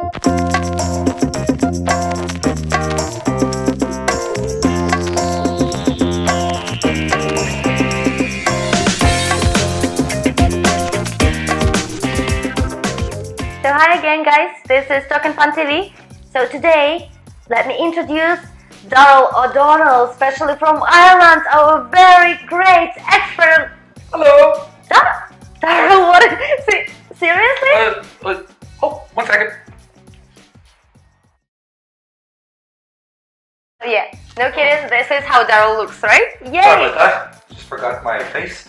So hi again guys, this is Talking Fun TV. So today, let me introduce Daryl O'Donnell, especially from Ireland, our very great expert. Hello! Daryl, what is it? Seriously? Oh, 1 second. Yeah, no kidding, this is how Daryl looks, right? Yay! Sorry about that, just forgot my face.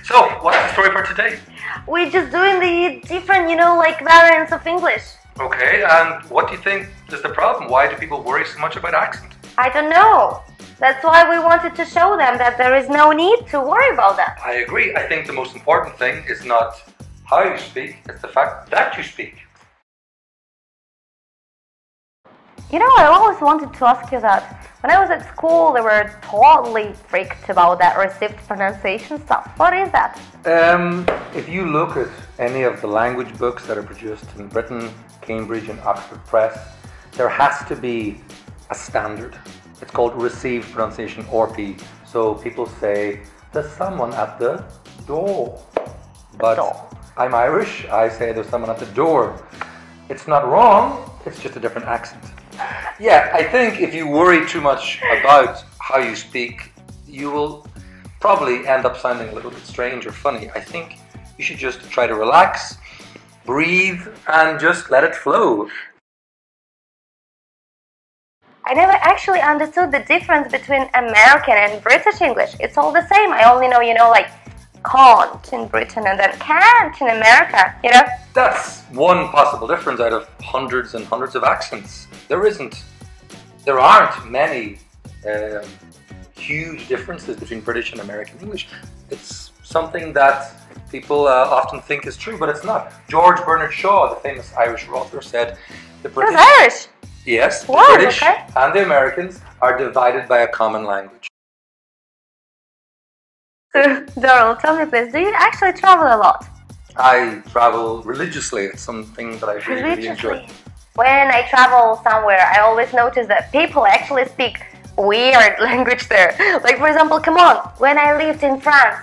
So, what's the story for today? We're just doing the different, like variants of English. Okay, and what do you think is the problem? Why do people worry so much about accent? I don't know. That's why we wanted to show them that there is no need to worry about that. I agree. I think the most important thing is not how you speak, it's the fact that you speak. I always wanted to ask you that. When I was at school, they were totally freaked about that received pronunciation stuff. What is that? If you look at any of the language books that are produced in Britain, Cambridge and Oxford Press, there has to be a standard. It's called received pronunciation, RP. So people say, there's someone at the door. But I'm Irish, I say there's someone at the door. It's not wrong, it's just a different accent. Yeah, I think if you worry too much about how you speak, you will probably end up sounding a little bit strange or funny. I think you should just try to relax, breathe, and just let it flow. I never actually understood the difference between American and British English. It's all the same. I only know, like can't in Britain and then can't in America, That's one possible difference out of hundreds and hundreds of accents. There aren't many huge differences between British and American English. It's something that people often think is true, but it's not. George Bernard Shaw, the famous Irish author, said the British... He was Irish? Yes, the Wow, British okay. and the Americans are divided by a common language. So, Daryl, tell me please, do you actually travel a lot? I travel religiously. It's something that I really enjoy. When I travel somewhere, I always notice that people actually speak weird language there. Like, for example, come on, when I lived in France,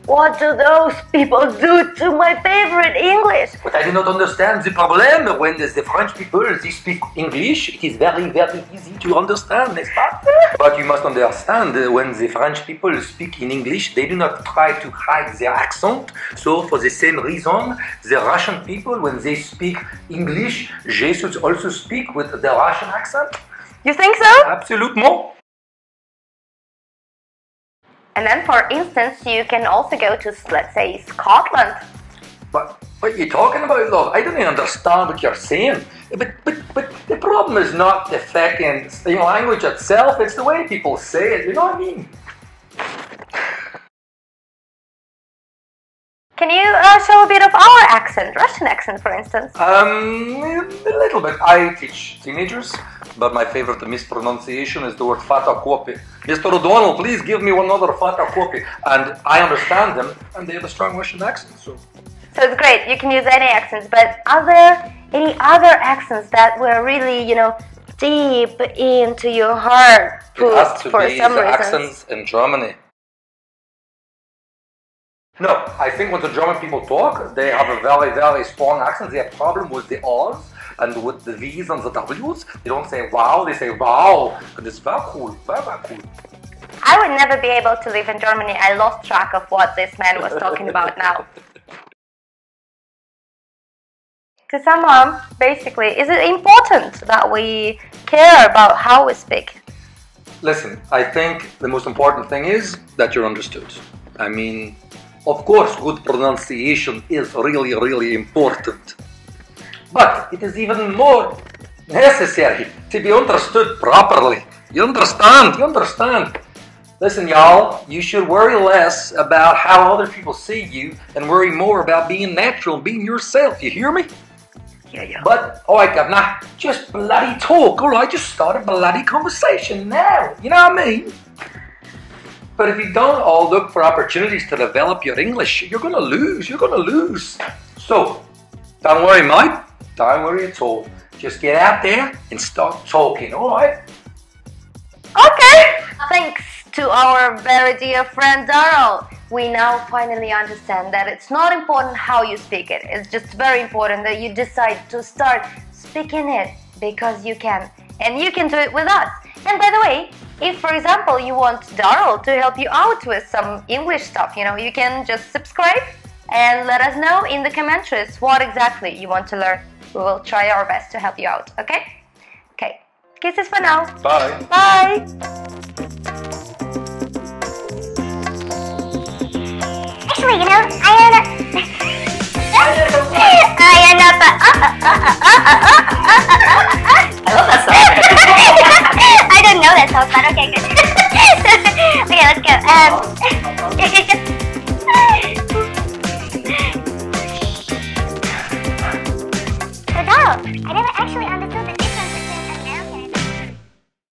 what do those people do to my favorite English? But I do not understand the problem. When the French people, they speak English, it is very, very easy to understand, n'est-ce pas? But you must understand, when the French people speak in English, they do not try to hide their accent. So, for the same reason, the Russian people, when they speak English, they should also speak with the Russian accent. You think so? Absolument. And then, for instance, you can also go to, let's say, Scotland. But what are you talking about, love? I don't even understand what you're saying. But the problem is not the fucking language itself, it's the way people say it, you know what I mean? Can you show a bit of our accent, Russian accent, for instance? A little bit. I teach teenagers, but my favorite mispronunciation is the word photocopy. Mr. O'Donnell, please give me one other photocopy. And I understand them, and they have a strong Russian accent, so it's great, you can use any accents, but are there any other accents that were really, deep into your heart it has to for be some the reasons? accents in Germany. No, I think when the German people talk, they have a very, very strong accent. They have a problem with the R's and with the V's and the W's. They don't say wow, they say wow. And it's very cool, very, very cool. I would never be able to live in Germany. I lost track of what this man was talking about now. To sum up, basically, is it important that we care about how we speak? Listen, I think the most important thing is that you're understood. I mean, of course, good pronunciation is really, really important. But it is even more necessary to be understood properly. You understand? You understand? Listen, y'all, you should worry less about how other people see you and worry more about being natural, being yourself. You hear me? Yeah. But, alright, governor, just bloody talk, alright? Just start a bloody conversation now. You know what I mean? But if you don't all look for opportunities to develop your English, you're going to lose. You're going to lose. So, don't worry, mate. Don't worry at all. Just get out there and start talking, alright? Okay! Thanks to our very dear friend Daryl, we now finally understand that it's not important how you speak it. It's just very important that you decide to start speaking it because you can. And you can do it with us. And by the way, if for example you want Daryl to help you out with some English stuff, you can just subscribe and let us know in the commentaries what exactly you want to learn. We will try our best to help you out, okay? Okay, kisses for now. Bye. Bye. Actually, I love that song. I don't know that song, but okay, good. Okay, let's go. So, Daryl, I never actually understood